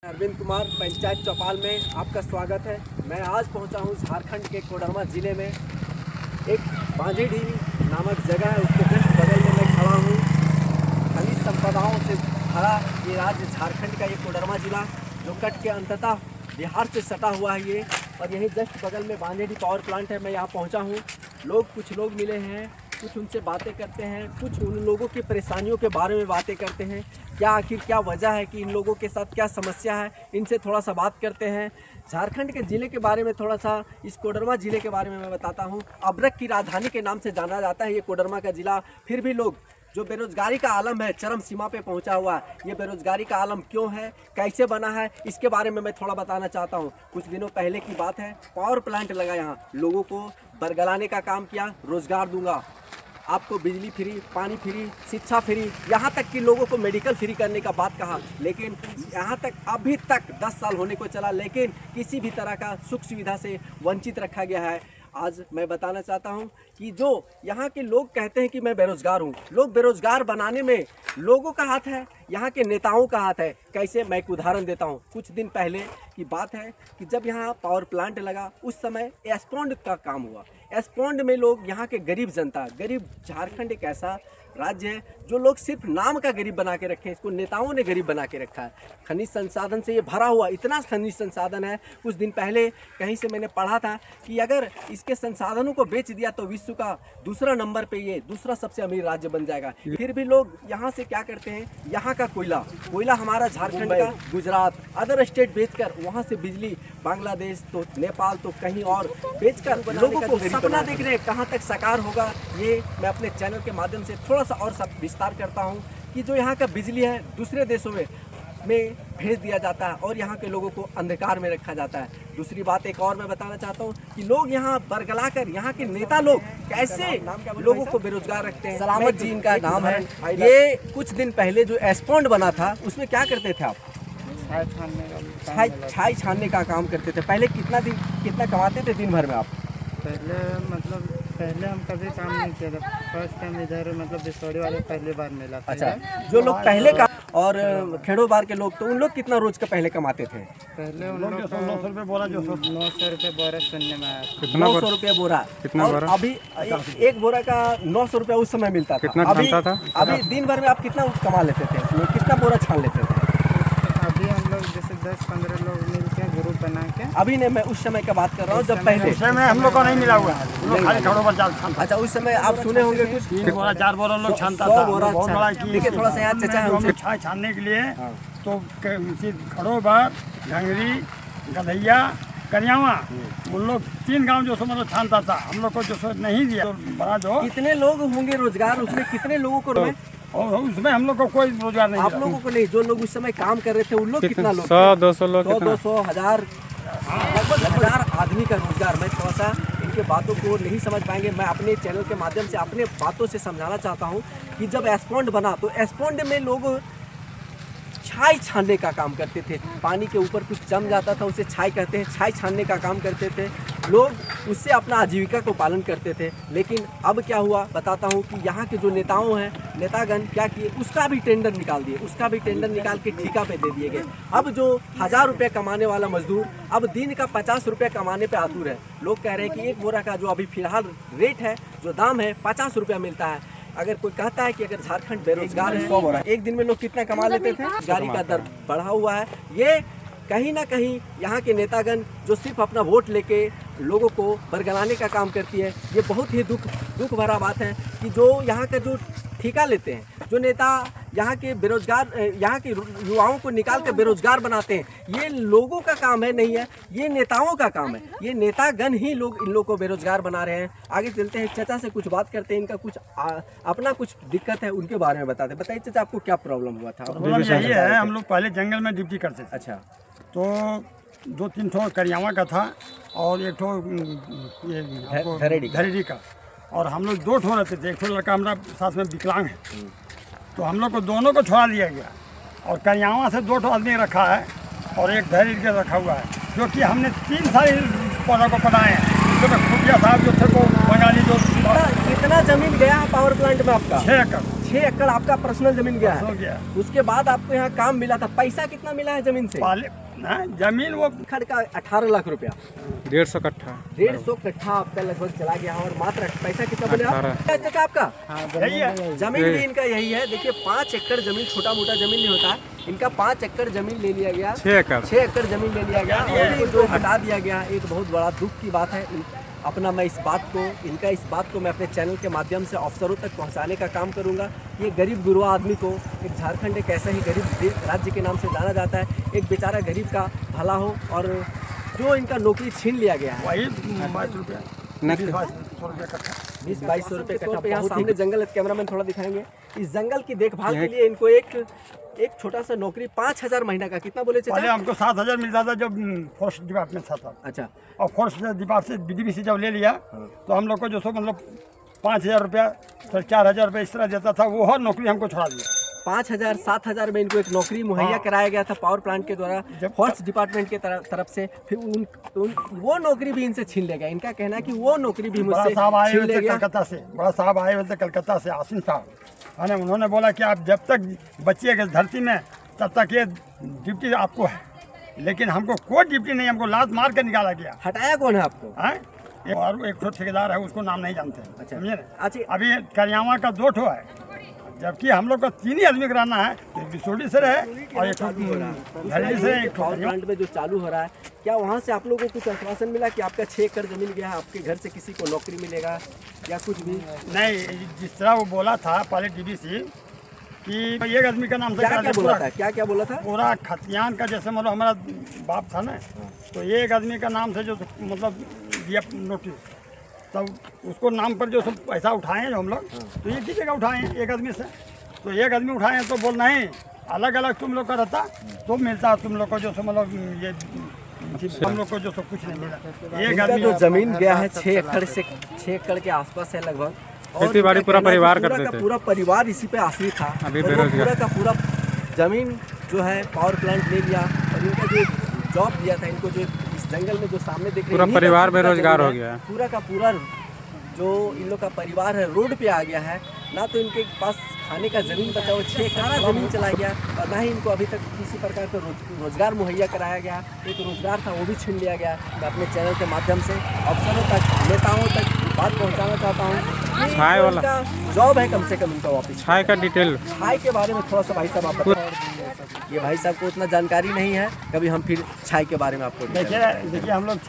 अरविंद कुमार पंचायत चौपाल में आपका स्वागत है। मैं आज पहुंचा हूं झारखंड के कोडरमा ज़िले में। एक बांझेडी नामक जगह है, उसके जस्ट बगल में मैं खड़ा हूं। खनिज संपदाओं से भरा ये राज्य झारखंड का ये कोडरमा ज़िला, जो कट के अंततः बिहार से सटा हुआ है ये। और यहीं जस्ट बगल में बांझेडी पावर प्लांट है। मैं यहाँ पहुँचा हूँ। कुछ लोग मिले हैं, कुछ उनसे बातें करते हैं, कुछ उन लोगों की परेशानियों के बारे में बातें करते हैं। क्या वजह है कि इन लोगों के साथ क्या समस्या है, इनसे थोड़ा सा बात करते हैं। झारखंड के ज़िले के बारे में थोड़ा सा, इस कोडरमा ज़िले के बारे में मैं बताता हूँ। अब्रक की राजधानी के नाम से जाना जाता है ये कोडरमा का ज़िला। फिर भी लोग, जो बेरोजगारी का आलम है, चरम सीमा पे पहुंचा हुआ है। ये बेरोजगारी का आलम क्यों है, कैसे बना है, इसके बारे में मैं थोड़ा बताना चाहता हूं। कुछ दिनों पहले की बात है, पावर प्लांट लगा यहाँ, लोगों को बरगलाने का काम किया। रोजगार दूंगा आपको, बिजली फ्री, पानी फ्री, शिक्षा फ्री, यहाँ तक कि लोगों को मेडिकल फ्री करने का बात कहा। लेकिन यहाँ तक अभी तक 10 साल होने को चला, लेकिन किसी भी तरह का सुख सुविधा से वंचित रखा गया है। आज मैं बताना चाहता हूँ कि जो यहाँ के लोग कहते हैं कि मैं बेरोज़गार हूँ, लोग बेरोज़गार बनाने में लोगों का हाथ है, यहाँ के नेताओं का हाथ है। कैसे, मैं एक उदाहरण देता हूँ। कुछ दिन पहले की बात है कि जब यहाँ पावर प्लांट लगा, उस समय एस्पॉन्ड का काम हुआ। एस्पॉन्ड में लोग, यहाँ के गरीब जनता, गरीब, झारखंड एक ऐसा राज्य है जो लोग सिर्फ नाम का गरीब बना के रखे हैं। इसको नेताओं ने गरीब बना के रखा है। खनिज संसाधन से ये भरा हुआ, इतना खनिज संसाधन है। कुछ दिन पहले कहीं से मैंने पढ़ा था कि अगर इसके संसाधनों को बेच दिया तो विश्व का दूसरा नंबर पे ये दूसरा सबसे अमीर राज्य बन जाएगा। फिर भी लोग यहाँ से क्या करते हैं, यहाँ का कोयला हमारा झारखंड का, गुजरात, अदर स्टेट बेचकर वहाँ से बिजली बांग्लादेश तो नेपाल तो कहीं और बेचकर लोगों को सपना देख रहे हैं। कहाँ तक साकार होगा, ये मैं अपने चैनल के माध्यम से थोड़ा सा और सब विस्तार करता हूँ कि जो यहाँ का बिजली है दूसरे देशों में भेज दिया जाता है और यहाँ के लोगों को अंधकार में रखा जाता है। दूसरी बात एक और मैं बताना चाहता हूँ कि लोग यहाँ बरगला कर, यहाँ के नेता लोग कैसे लोगों को बेरोजगार रखते हैं। सलामत जी इनका नाम है। ये कुछ दिन पहले जो एस्पॉन्ड बना था, उसमें क्या करते थे आप? छाई छानने का काम करते थे। पहले कितना कमाते थे दिन भर में आप? पहले हम कभी काम नहीं किया था। फर्स्ट टाइम इधर बिसौड़ी वाले पहले बार मिला था। अच्छा, जो लोग पहले का और खेड़ो बार के लोग, तो उन लोग कितना रोज का पहले कमाते थे? पहले उन लोग 900 रुपये बोरा, जो 900 रुपये बोरा सुनने में आया। 900 रुपये बोरा। और अभी एक बोरा का 900 रुपया उस समय मिलता था। अभी दिन भर में आप कितना कमा लेते थे, कितना बोरा छान लेते थे? अभी हम लोग जैसे 10-15 लोग मिलके ग्रुप बना के। अभी नहीं, मैं उस समय का बात कर रहा हूँ जब पहले। उस समय हम लोग को नहीं मिला हुआ है। अच्छा, उस समय आप सुने होंगे कुछ 3 बोरा 4 बोरा लोग छानता था। देखिए थोड़ा सा यहाँ चचा है, छाई छानने के लिए तो खड़ोबार, ढंगरी, गधैया, करियावा, उन लोग 3 गांव जो सो छानता था। हम लोग को जो नहीं दिया, तो बड़ा जो कितने लोग होंगे रोजगार, उसमें कितने लोगों को और उसमें हम लोग को कोई रोजगार नहीं। आप लोगों को नहीं, जो लोग उस समय काम कर रहे थे उन लोग कितना लोग? 100-200 लोग, 100-200 हज़ार, लगभग 1000 आदमी का रोजगार। मैं थोड़ा सा इनके बातों को नहीं समझ पाएंगे। मैं अपने चैनल के माध्यम से अपने बातों से समझाना चाहता हूँ कि जब एस्पॉन्ड बना तो एस्पॉन्ड में लोग छाई छानने का काम करते थे। पानी के ऊपर कुछ जम जाता था, उसे छाई कहते हैं। छाई छानने का काम करते थे लोग, उससे अपना आजीविका को पालन करते थे। लेकिन अब क्या हुआ बताता हूँ कि यहाँ के जो नेताओं हैं, नेतागण क्या किए, उसका भी टेंडर निकाल दिए। उसका भी टेंडर निकाल के ठेका पे दे दिए गए। अब जो 1000 रुपये कमाने वाला मजदूर अब दिन का 50 रुपये कमाने पे आतुर है। लोग कह रहे हैं कि एक बोरा का जो अभी फिलहाल रेट है, जो दाम है, 50 रुपया मिलता है। अगर कोई कहता है कि अगर झारखंड बेरोजगार है, 100 बोरा एक दिन में लोग कितना कमा लेते थे? गाड़ी का दर बढ़ा हुआ है। ये कहीं ना कहीं यहाँ के नेतागण जो सिर्फ अपना वोट लेके लोगों को बरगलाने का काम करती है। ये बहुत ही दुख भरा बात है कि जो यहाँ का जो ठेका लेते हैं, जो नेता यहाँ के बेरोजगार, यहाँ के युवाओं को निकाल कर बेरोजगार बनाते हैं, ये लोगों का काम है, नहीं है, ये नेताओं का काम है। ये नेतागण ही इन लोगों को बेरोजगार बना रहे हैं। आगे चलते हैं, चचा से कुछ बात करते हैं। इनका कुछ अपना कुछ दिक्कत है, उनके बारे में बताते। बताइए चचा, आपको क्या प्रॉब्लम हुआ था? प्रॉब्लम यही है, हम लोग पहले जंगल में ड्यूटी करते थे। अच्छा, तो 2-3 ठो करियावा का था और एक ठो धरेड़ी का, और हम लोग 2 ठो रहते थे। एक ठो लड़का हमारा साथ में विकलांग है, तो हम लोग को दोनों को छोड़ा दिया गया। और करियावा से 2 ठो आदमी रखा है और एक धरेड़ी का रखा हुआ है, जो कि हमने 3 साल पौधा को बनाए हैं। जो खुफिया साहब जो थे वो बंगाली जो कितना जमीन गया है पावर प्लांट में आपका? 6 एकड़ 6 एकड़ आपका पर्सनल जमीन गया हो है। गया। उसके बाद आपको यहाँ काम मिला था, पैसा कितना मिला है जमीन से? पहले जमीन वो खड़ का 18 लाख रुपया, 150 कट्ठा 150 कट्ठा आपका लगभग चला गया और मात्र पैसा कितना बोला चाचा आपका? हाँ यही है। जमीन भी इनका यही है। देखिए 5 एकड़ जमीन छोटा मोटा जमीन नहीं होता, इनका 5 एकड़ जमीन ले लिया गया, 6 एकड़ 6 एकड़ जमीन ले लिया गया और इनको जो हटा दिया गया, एक बहुत बड़ा दुख की बात है। अपना मैं इस बात को मैं अपने चैनल के माध्यम से अफसरों तक पहुंचाने का काम करूंगा। ये गरीब गुरबा आदमी को, एक झारखंड एक ऐसा ही गरीब राज्य के नाम से जाना जाता है, एक बेचारा गरीब का भला हो, और जो इनका नौकरी छीन लिया गया है। वही 22 रुपया 2200 रुपये कट्ठा 20-2200 रुपये कट्ठा। यहाँ सामने जंगल है, कैमरामैन थोड़ा दिखाएंगे। इस जंगल की देखभाल के लिए इनको एक छोटा सा नौकरी 5000 महीना का, कितना बोले पहले चाचा? हमको 7000 मिलता था जब फॉरेस्ट डिपार्टमेंट था। अच्छा, और फॉरेस्ट डिपार्टमेंट से DDB से जब ले लिया तो हम लोग को जो सो मतलब 5000 रुपया, फिर 4000 रुपया इस तरह देता था। वो हर नौकरी हमको छोड़ा दिया। 5000-7000 में इनको एक नौकरी मुहैया कराया गया था पावर प्लांट के द्वारा, फॉरेस्ट डिपार्टमेंट के तरफ से। फिर वो नौकरी भी इनसे छीन ले गया। इनका कहना है कि वो नौकरी भी बड़ा मुझसे साहब आए छीन हुए ले थे गया। कलकत्ता से, बड़ा साहब आए हुए थे कलकत्ता से, आसिम साहब, है ना। उन्होंने बोला कि आप जब तक बचिएगा इस धरती में तब तक ये ड्यूटी आपको है, लेकिन हमको कोई ड्यूटी नहीं, हमको लात मार कर निकाला गया। हटाया कौन है आपको? और एक ठेकेदार है, उसको नाम नहीं जानते, अच्छा। समझे ना। अच्छा, अभी करियावा का 2 ठो है, जबकि हम लोग को 3 ही आदमी कराना है। एक बिसोड़ी से है और एक घरडी से, एक पावर प्लांट में जो चालू हो रहा है, क्या वहाँ से आप लोगों को कुछ आश्वासन मिला कि आपका 6 एकड़ जमीन गया है, आपके घर से किसी को नौकरी मिलेगा या कुछ भी? नहीं। जिस तरह वो बोला था पहले DDC कि एक आदमी का नाम से क्या बोला था? क्या बोला था? पूरा खतियान का, जैसे मतलब हमारा बाप था ना, तो एक आदमी का नाम से जो मतलब दिया नोटिस, तब उसको नाम पर जो सब पैसा उठाए जो हम लोग, तो ये किसी का उठाए एक आदमी से, तो एक आदमी उठाए तो बोल नहीं अलग अलग तुम लोग का रहता तो मिलता तुम लोग को जो सब मतलब ये हम लोग को जो सब कुछ नहीं मिला। एक इनका आदमी जो जमीन गया है 6 एकड़ से 6 एकड़ के आसपास है लगभग, और खेती बाड़ी इनका पूरा कहना है कि परिवार पूरा करते का थे। पूरा परिवार इसी पे आश्रित था। अभी और वो बेरोजगार। पूरा का पूरा जमीन जो है पावर प्लांट ले लिया, और इनका जो जॉब दिया था इनको, जो इस जंगल में जो सामने देख रहे हैं, पूरा इन्हीं का परिवार पूरा बेरोजगार जमीन हो है। गया। पूरा का पूरा जो इन लोग का परिवार है रोड पे आ गया है। ना तो इनके पास खाने का ज़मीन बचा, वो 6 एकड़ ज़मीन चला गया, और ना ही इनको अभी तक किसी प्रकार का रोजगार मुहैया कराया गया। एक रोजगार था वो भी छीन लिया गया। मैं अपने चैनल के माध्यम से अफसरों तक, नेताओं तक बात पहुंचाना चाहता हूँ। छाय वाला जॉब है कम से कम इनका वापिस। छाय का डिटेल छाय के बारे में थोड़ा सा भाई साहब आप बताएं। ये भाई साहब को उतना जानकारी नहीं है, कभी हम फिर छाय के बारे में आपको देखिए हम लोग